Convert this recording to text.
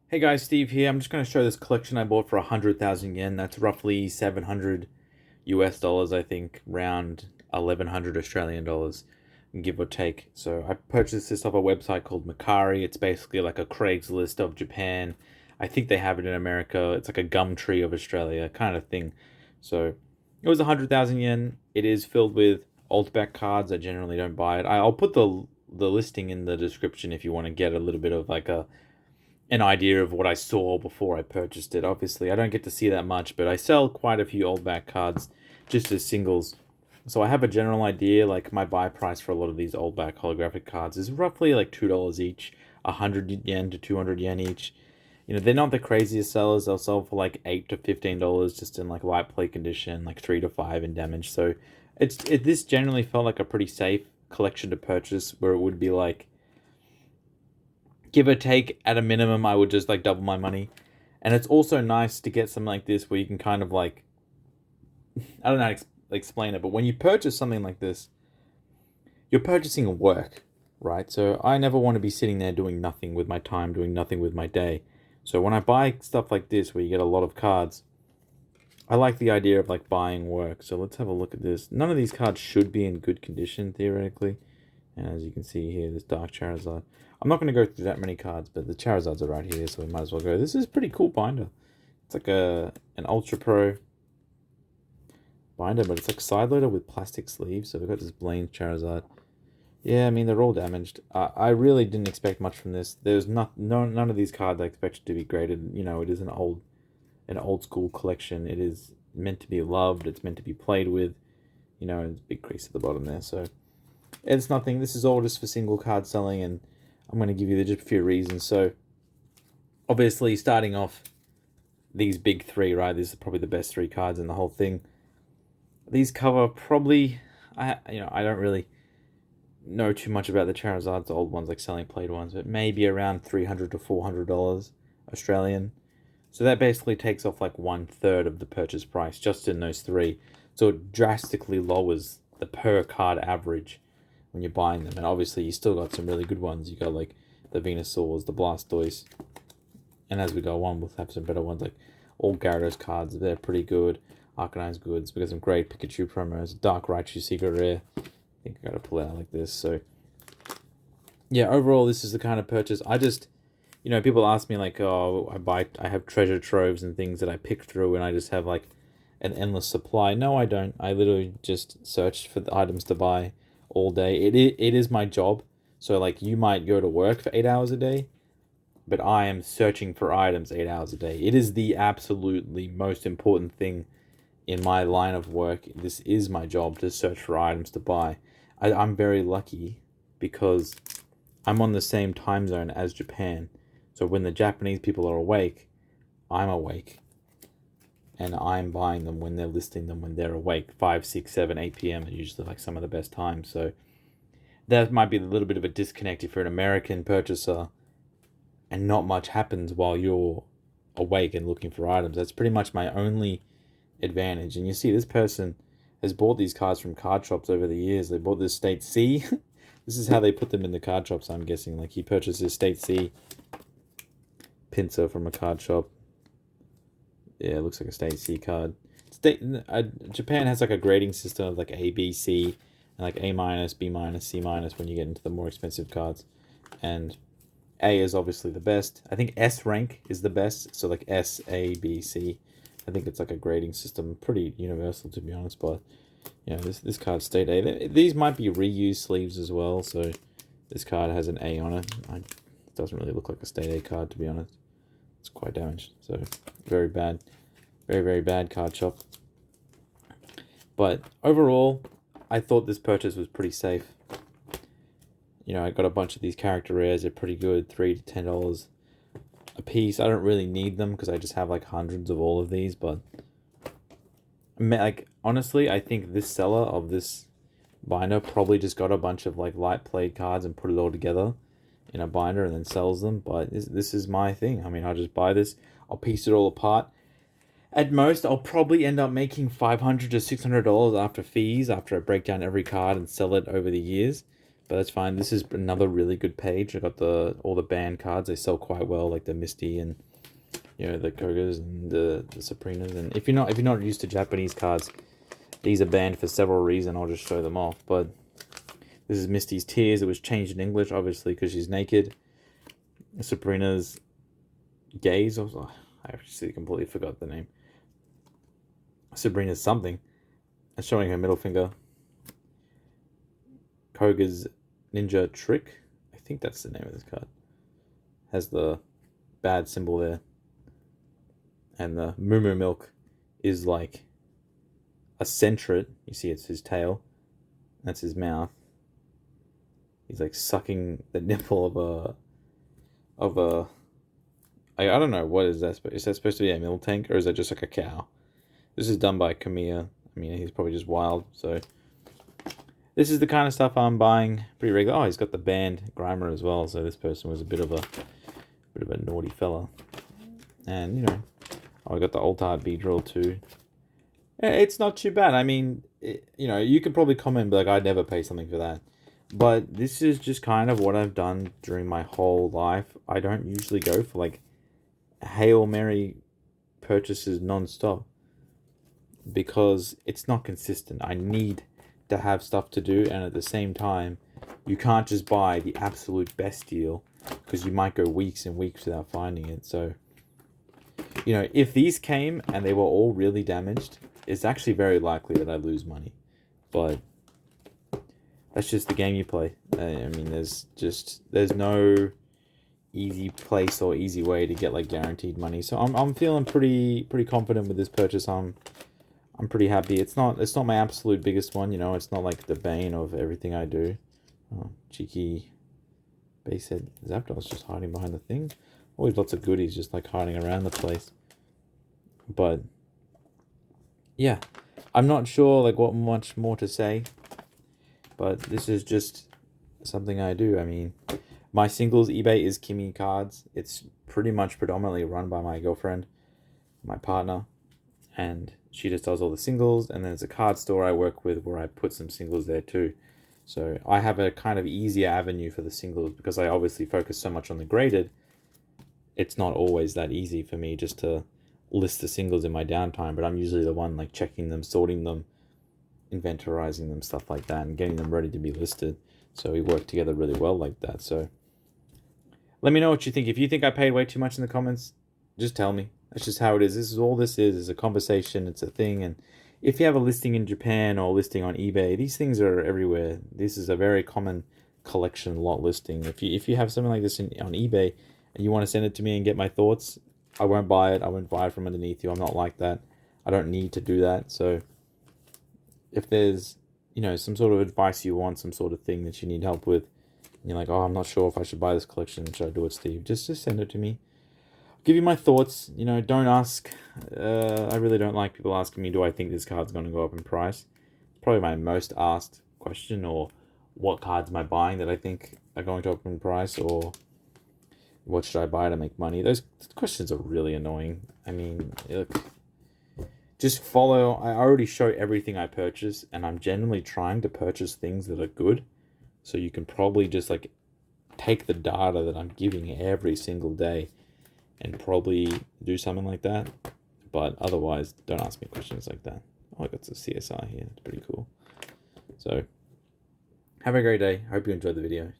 Hey guys, Steve here. I'm just going to show this collection I bought for 100,000 yen. That's roughly 700 US dollars, I think, around 1100 Australian dollars, give or take. So I purchased this off a website called Macari. It's basically like a Craigslist of Japan. I think they have it in America. It's like a Gumtree of Australia kind of thing. So it was 100,000 yen. It is filled with alt back cards. I generally don't buy it. I'll put the listing in the description if you want to get a little bit of like a an idea of what I saw before I purchased it. Obviously, I don't get to see that much, but I sell quite a few old back cards just as singles. So I have a general idea, like my buy price for a lot of these old back holographic cards is roughly like $2 each, 100 yen to 200 yen each. They're not the craziest sellers. They'll sell for like $8 to $15 just in like light play condition, like 3 to 5 in damage. So this generally felt like a pretty safe collection to purchase, where it would be like give or take at a minimum I would just like double my money. And it's also nice to get something like this where you can kind of like I don't know how to explain it, but when you purchase something like this, you're purchasing work, right? So I never want to be sitting there doing nothing with my time, doing nothing with my day. So when I buy stuff like this where you get a lot of cards, I like the idea of like buying work. So let's have a look at this. None of these cards should be in good condition theoretically. And as you can see here, this Dark Charizard. I'm not going to go through that many cards, but the Charizards are right here, so we might as well go. This is a pretty cool binder. It's like an Ultra Pro binder, but it's like side loader with plastic sleeves. So we've got this Blaine Charizard. Yeah, I mean, they're all damaged. I really didn't expect much from this. There's none of these cards I expected to be graded. It is an old school collection. It is meant to be loved. It's meant to be played with. There's a big crease at the bottom there, so it's nothing. This is all just for single card selling, and I'm going to give you just a few reasons. So, obviously, starting off these big three, right? These are probably the best three cards in the whole thing. These cover probably, I don't really know too much about the Charizards, the old ones, like selling played ones, but maybe around $300 to $400 Australian. So that basically takes off like 1/3 of the purchase price just in those three. So it drastically lowers the per card average when you're buying them. And obviously, you still got some really good ones. You got like the Venusaurs, the Blastoise, and as we go on, we'll have some better ones like all Gyarados cards. They're pretty good. Arcanine's good. So we got some great Pikachu promos. Dark Raichu Secret Rare. I think I gotta pull it out like this. So yeah, overall, this is the kind of purchase. People ask me like, oh, I have treasure troves and things that I pick through, and I just have like an endless supply. No, I don't. I literally just search for the items to buy all day. It is my job. So like you might go to work for 8 hours a day, but I am searching for items 8 hours a day. It is the absolutely most important thing in my line of work. This is my job to search for items to buy. I'm very lucky because I'm on the same time zone as Japan. So when the Japanese people are awake, I'm awake. And I'm buying them when they're listing them when they're awake. 5, 6, 7, 8 p.m. are usually like some of the best times. So that might be a little bit of a disconnect if you're an American purchaser and not much happens while you're awake and looking for items. That's pretty much my only advantage. And you see, this person has bought these cards from card shops over the years. They bought this State C. This is how they put them in the card shops, I'm guessing. Like he purchased this State C pincer from a card shop. Yeah, it looks like a State C card. Japan has like a grading system of like A, B, C, and like A minus, B minus, C minus when you get into the more expensive cards. And A is obviously the best. I think S rank is the best. So like S, A, B, C. I think it's like a grading system, pretty universal to be honest. But this card's State A. These might be reused sleeves as well. So this card has an A on it. It doesn't really look like a State A card to be honest. It's quite damaged. So very bad, very very bad card shop. But overall, I thought this purchase was pretty safe. I got a bunch of these character rares. They're pretty good, $3 to $10 a piece. I don't really need them because I just have like hundreds of all of these. But like honestly, I think this seller of this binder probably just got a bunch of like light played cards and put it all together in a binder and then sells them. But this is my thing. I mean, I'll just buy this. I'll piece it all apart. At most, I'll probably end up making $500 to $600 after fees, after I break down every card and sell it over the years. But that's fine. This is another really good page. I got all the banned cards. They sell quite well, like the Misty and the Kogas and the Sabrinas. And if you're not used to Japanese cards, these are banned for several reasons. I'll just show them off. But this is Misty's Tears. It was changed in English, obviously, because she's naked. Sabrina's Gaze. I actually completely forgot the name. Sabrina's something. It's showing her middle finger. Koga's Ninja Trick. I think that's the name of this card. Has the bad symbol there. And the Moo Milk is like a centret. You see it's his tail. That's his mouth. He's like sucking the nipple of a I don't know, what is that? Is that supposed to be a Miltank, or is that just like a cow? This is done by Kamiya. I mean, he's probably just wild, so this is the kind of stuff I'm buying pretty regular. Oh, he's got the banned Grimer as well, so this person was a bit of a naughty fella. And I got the Alt-Art Beedrill too. Yeah, it's not too bad. I mean, you could probably comment and be like, I'd never pay something for that. But this is just kind of what I've done during my whole life. I don't usually go for like Hail Mary purchases non-stop because it's not consistent. I need to have stuff to do, and at the same time, you can't just buy the absolute best deal because you might go weeks and weeks without finding it. So, if these came and they were all really damaged, it's actually very likely that I lose money. But that's just the game you play. I mean, there's no easy place or easy way to get like guaranteed money. So I'm feeling pretty confident with this purchase. I'm pretty happy. It's not my absolute biggest one. It's not like the bane of everything I do. Oh, cheeky basehead Zapdos just hiding behind the thing. Always lots of goodies just like hiding around the place. But yeah, I'm not sure like what much more to say. But this is just something I do. I mean, my singles eBay is Kimi Cards. It's pretty much predominantly run by my girlfriend, my partner, and she just does all the singles. And then there's a card store I work with where I put some singles there too. So I have a kind of easier avenue for the singles because I obviously focus so much on the graded. It's not always that easy for me just to list the singles in my downtime, but I'm usually the one like checking them, sorting them, inventorizing them, stuff like that, and getting them ready to be listed. So we work together really well like that. So let me know what you think. If you think I paid way too much in the comments, just tell me. That's just how it is. This is all this is a conversation. It's a thing. And if you have a listing in Japan or a listing on eBay, these things are everywhere. This is a very common collection lot listing. If you have something like this on eBay and you want to send it to me and get my thoughts, I won't buy it. I won't buy it from underneath you. I'm not like that. I don't need to do that. So if there's, some sort of advice you want, some sort of thing that you need help with, and you're like, oh, I'm not sure if I should buy this collection, should I do it, Steve? Just send it to me. I'll give you my thoughts. Don't ask. I really don't like people asking me, do I think this card's going to go up in price? It's probably my most asked question, or what cards am I buying that I think are going to up in price, or what should I buy to make money? Those questions are really annoying. I mean, look, just follow. I already show everything I purchase, and I'm generally trying to purchase things that are good. So you can probably just like take the data that I'm giving every single day and probably do something like that. But otherwise, don't ask me questions like that. Oh, I got the CSI here. That's pretty cool. So have a great day. Hope you enjoyed the video.